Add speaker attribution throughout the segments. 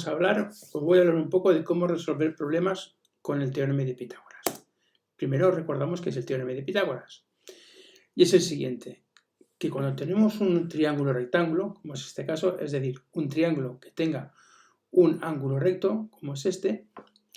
Speaker 1: os voy a hablar un poco de cómo resolver problemas con el teorema de Pitágoras. Primero recordamos que es el teorema de Pitágoras. Y es el siguiente, que cuando tenemos un triángulo rectángulo, como es este caso, es decir, un triángulo que tenga un ángulo recto, como es este,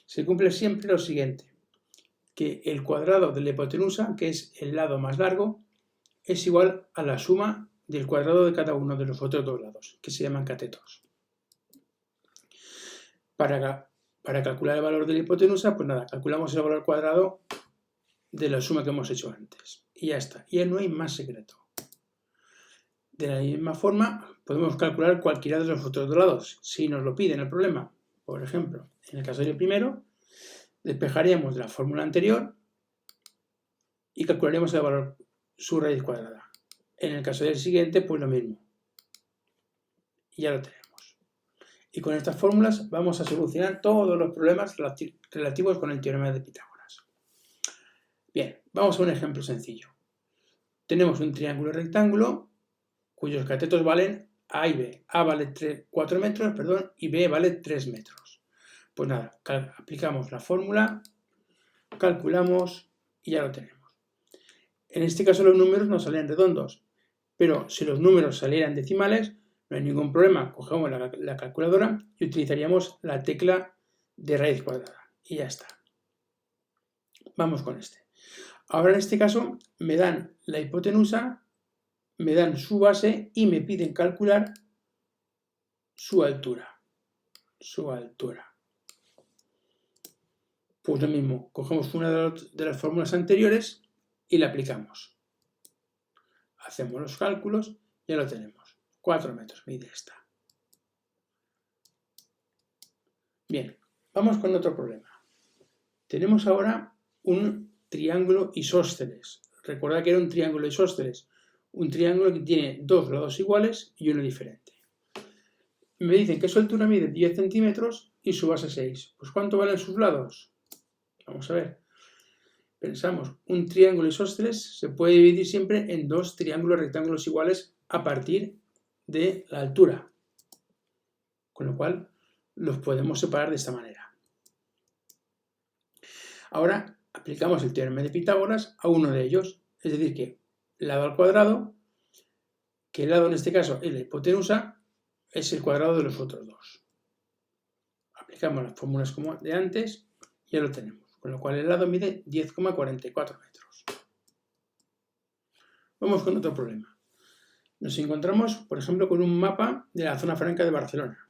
Speaker 1: se cumple siempre lo siguiente, que el cuadrado de la hipotenusa, que es el lado más largo, es igual a la suma del cuadrado de cada uno de los otros dos lados, que se llaman catetos. Para calcular el valor de la hipotenusa, pues nada, calculamos el valor cuadrado de la suma que hemos hecho antes. Y ya está, ya no hay más secreto. De la misma forma, podemos calcular cualquiera de los otros dos lados, si nos lo piden el problema. Por ejemplo, en el caso del primero, despejaríamos de la fórmula anterior y calcularíamos el valor, su raíz cuadrada. En el caso del siguiente, pues lo mismo. Y ya lo tenemos. Y con estas fórmulas vamos a solucionar todos los problemas relativos con el teorema de Pitágoras. Bien, vamos a un ejemplo sencillo. Tenemos un triángulo rectángulo cuyos catetos valen A y B. A vale 4 metros, y B vale 3 metros. Pues nada, aplicamos la fórmula, calculamos y ya lo tenemos. En este caso los números nos salen redondos, pero si los números salieran decimales, no hay ningún problema. Cogemos la calculadora y utilizaríamos la tecla de raíz cuadrada. Y ya está. Vamos con este. Ahora en este caso me dan la hipotenusa, me dan su base y me piden calcular su altura. Pues lo mismo, cogemos una de las fórmulas anteriores y la aplicamos. Hacemos los cálculos y ya lo tenemos. 4 metros mide esta. Bien, vamos con otro problema. Tenemos ahora un triángulo isósceles. Recordad que era un triángulo isósceles. Un triángulo que tiene dos lados iguales y uno diferente. Me dicen que su altura mide 10 centímetros y su base 6. Pues ¿cuánto valen sus lados? Vamos a ver. Pensamos, un triángulo isósceles se puede dividir siempre en dos triángulos rectángulos iguales a partir de la altura. Con lo cual los podemos separar de esta manera. Ahora aplicamos el teorema de Pitágoras a uno de ellos. Es decir, que lado al cuadrado, que el lado en este caso es la hipotenusa, es el cuadrado de los otros dos. Aplicamos las fórmulas como de antes y ya lo tenemos. Con lo cual el lado mide 10,44 metros. Vamos con otro problema. Nos encontramos, por ejemplo, con un mapa de la zona franca de Barcelona.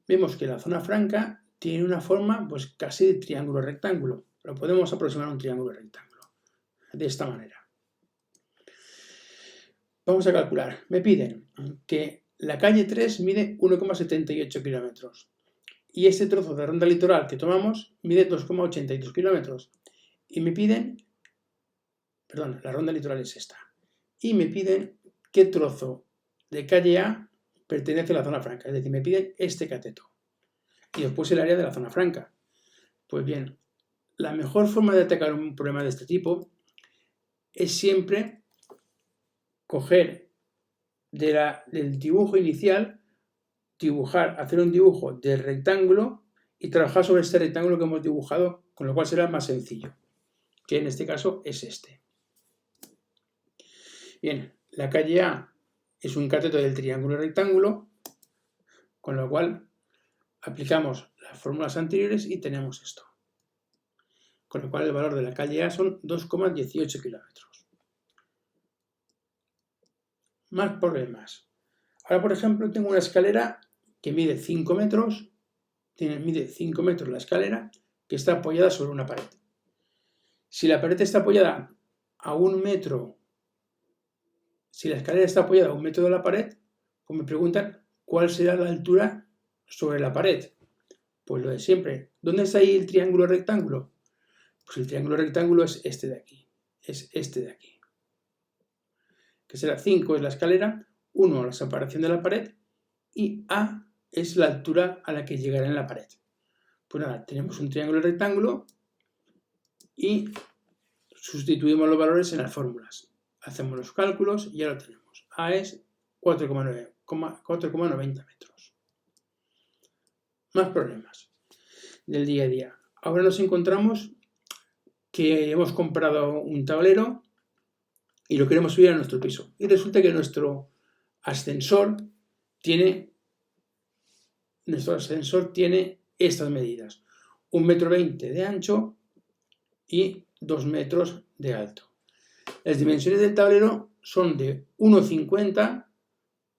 Speaker 1: Vemos que la zona franca tiene una forma pues casi de triángulo rectángulo. Lo podemos aproximar a un triángulo rectángulo. De esta manera. Vamos a calcular. Me piden que la calle 3 mide 1,78 kilómetros. Y este trozo de ronda litoral que tomamos mide 2,82 kilómetros. Y me piden, perdón, la ronda litoral es esta. Y me piden qué trozo de calle A pertenece a la zona franca. Es decir, me piden este cateto. Y después el área de la zona franca. Pues bien, la mejor forma de atacar un problema de este tipo es siempre coger del dibujo inicial, hacer un dibujo del rectángulo y trabajar sobre este rectángulo que hemos dibujado, con lo cual será más sencillo, que en este caso es este. Bien, la calle A es un cateto del triángulo rectángulo, con lo cual aplicamos las fórmulas anteriores y tenemos esto. Con lo cual el valor de la calle A son 2,18 kilómetros. Más problemas. Ahora, por ejemplo, tengo una escalera que mide 5 metros, mide 5 metros la escalera, que está apoyada sobre una pared. Si la pared está apoyada a 1 metro, si la escalera está apoyada a 1 metro de la pared, pues me preguntan cuál será la altura sobre la pared. Pues lo de siempre. ¿Dónde está ahí el triángulo rectángulo? Pues el triángulo rectángulo es este de aquí. Es este de aquí. Que será 5 es la escalera, 1 la separación de la pared y A es la altura a la que llegará en la pared. Pues nada, tenemos un triángulo rectángulo y sustituimos los valores en las fórmulas. Hacemos los cálculos y ya lo tenemos. A es 4,90 metros. más problemas del día a día. Ahora nos encontramos que hemos comprado un tablero y lo queremos subir a nuestro piso. Y resulta que nuestro ascensor tiene estas medidas: 1,20 m de ancho y 2 metros de alto. Las dimensiones del tablero son de 1,50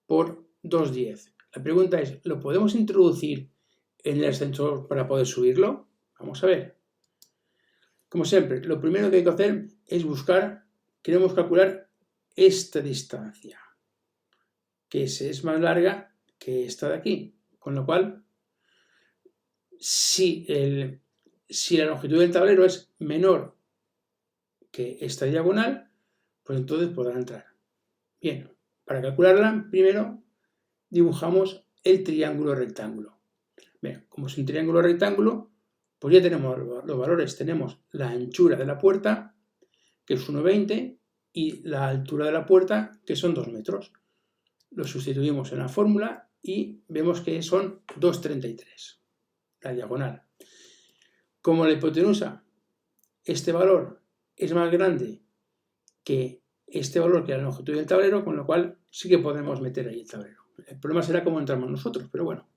Speaker 1: por 2,10. La pregunta es, ¿lo podemos introducir en el ascensor para poder subirlo? Vamos a ver. Como siempre, lo primero que hay que hacer es queremos calcular esta distancia, que es más larga que esta de aquí. Con lo cual, si la longitud del tablero es menor que esta diagonal, pues entonces podrá entrar. Bien, para calcularla, primero dibujamos el triángulo rectángulo. Bien, como es un triángulo rectángulo, pues ya tenemos los valores. Tenemos la anchura de la puerta, que es 1,20, y la altura de la puerta, que son 2 metros. Lo sustituimos en la fórmula y vemos que son 2,33, la diagonal. Como la hipotenusa, este valor es más grande que este valor, que la longitud del tablero, con lo cual sí que podemos meter ahí el tablero. El problema será cómo entramos nosotros, pero bueno,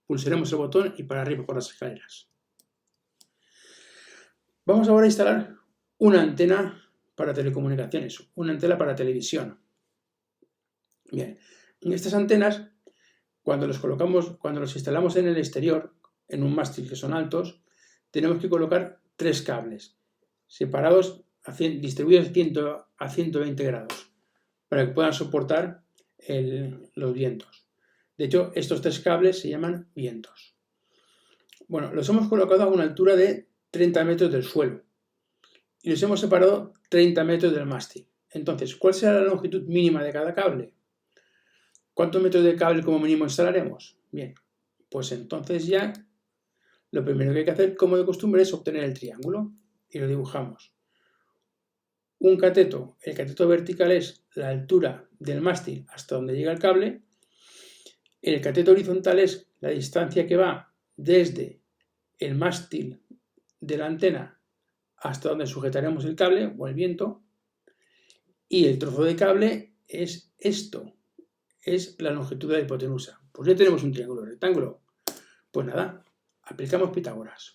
Speaker 1: pulsaremos el botón y para arriba por las escaleras. Vamos ahora a instalar una antena para telecomunicaciones, una antena para televisión. Bien, en estas antenas, cuando los instalamos en el exterior, en un mástil que son altos, tenemos que colocar 3 cables separados, distribuidos a 120 grados, para que puedan soportar los vientos. De hecho, estos 3 cables se llaman vientos. Bueno, los hemos colocado a una altura de 30 metros del suelo y los hemos separado 30 metros del mástil. Entonces, ¿cuál será la longitud mínima de cada cable? ¿Cuántos metros de cable como mínimo instalaremos? Bien, pues entonces ya lo primero que hay que hacer, como de costumbre, es obtener el triángulo y lo dibujamos. El cateto vertical es la altura del mástil hasta donde llega el cable. El cateto horizontal es la distancia que va desde el mástil de la antena hasta donde sujetaremos el cable o el viento. Y el trozo de cable es esto, es la longitud de la hipotenusa. Pues ya tenemos un triángulo rectángulo. Pues nada, aplicamos Pitágoras.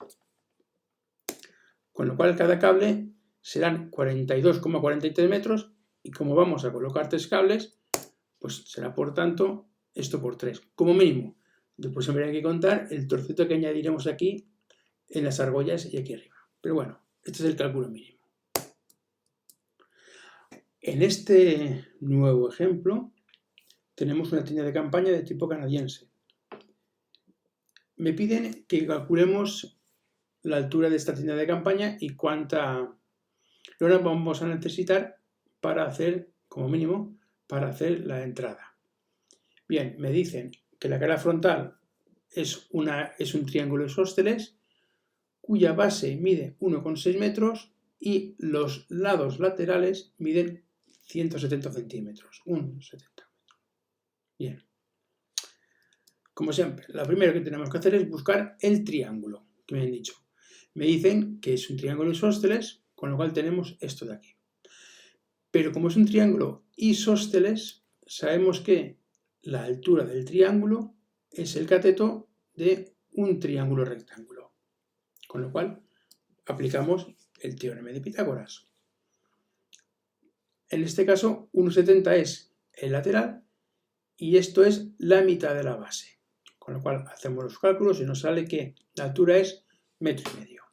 Speaker 1: Con lo cual cada cable serán 42,43 metros y como vamos a colocar 3 cables, pues será por tanto esto por 3, como mínimo. Después habría que contar el trocito que añadiremos aquí en las argollas y aquí arriba. Pero bueno, este es el cálculo mínimo. En este nuevo ejemplo tenemos una tienda de campaña de tipo canadiense. Me piden que calculemos la altura de esta tienda de campaña y cuánta lona vamos a necesitar para hacer, como mínimo, para hacer la entrada. Bien, me dicen que la cara frontal es un triángulo isósceles cuya base mide 1,6 metros y los lados laterales miden 170 centímetros. 1,70 metros. Bien. Como siempre, lo primero que tenemos que hacer es buscar el triángulo que me han dicho. Me dicen que es un triángulo isósceles, con lo cual tenemos esto de aquí. Pero como es un triángulo isósceles, sabemos que la altura del triángulo es el cateto de un triángulo rectángulo. Con lo cual, aplicamos el teorema de Pitágoras. En este caso, 1,70 es el lateral y esto es la mitad de la base. Con lo cual, hacemos los cálculos y nos sale que la altura es 1,5 metros.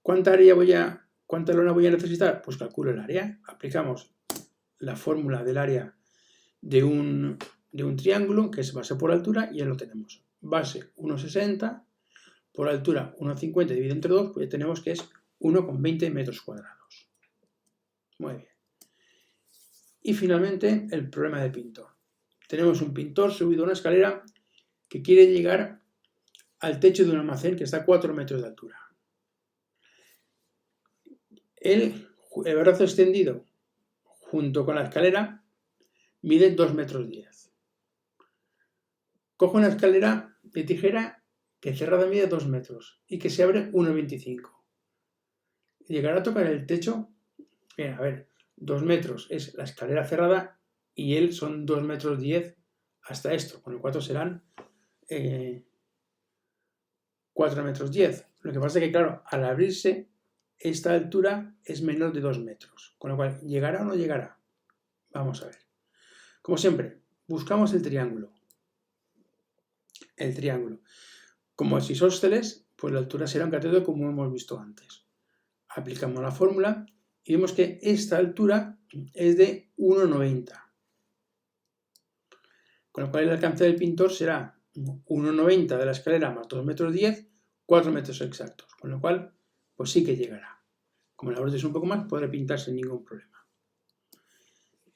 Speaker 1: ¿Cuánta lona voy a necesitar? Pues calculo el área. Aplicamos la fórmula del área de un triángulo, que es base por altura, y ya lo tenemos. Base 1,60 por altura 1,50 dividido entre 2, pues ya tenemos que es 1,20 metros cuadrados. Muy bien. Y finalmente el problema del pintor. Tenemos un pintor subido a una escalera que quiere llegar al techo de un almacén que está a 4 metros de altura. El brazo extendido junto con la escalera mide 2,10 metros. Cojo una escalera de tijera que cerrada mide 2 metros y que se abre 1,25. Llegará a tocar el techo. Bien, a ver, 2 metros es la escalera cerrada y él son 2,10 metros hasta esto, con lo cual serán 4,10 metros. Lo que pasa es que, claro, al abrirse, esta altura es menor de 2 metros, con lo cual, ¿llegará o no llegará? Vamos a ver. Como siempre, buscamos el triángulo. El triángulo. Como es isósceles, pues la altura será un cateto como hemos visto antes. Aplicamos la fórmula y vemos que esta altura es de 1,90. Con lo cual el alcance del pintor será 1,90 de la escalera más 2,10 metros, 4 metros exactos. Con lo cual, pues sí que llegará. Como la abordes un poco más, podrá pintar sin ningún problema.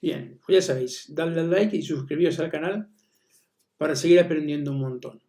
Speaker 1: Bien, pues ya sabéis, dadle al like y suscribiros al canal para seguir aprendiendo un montón.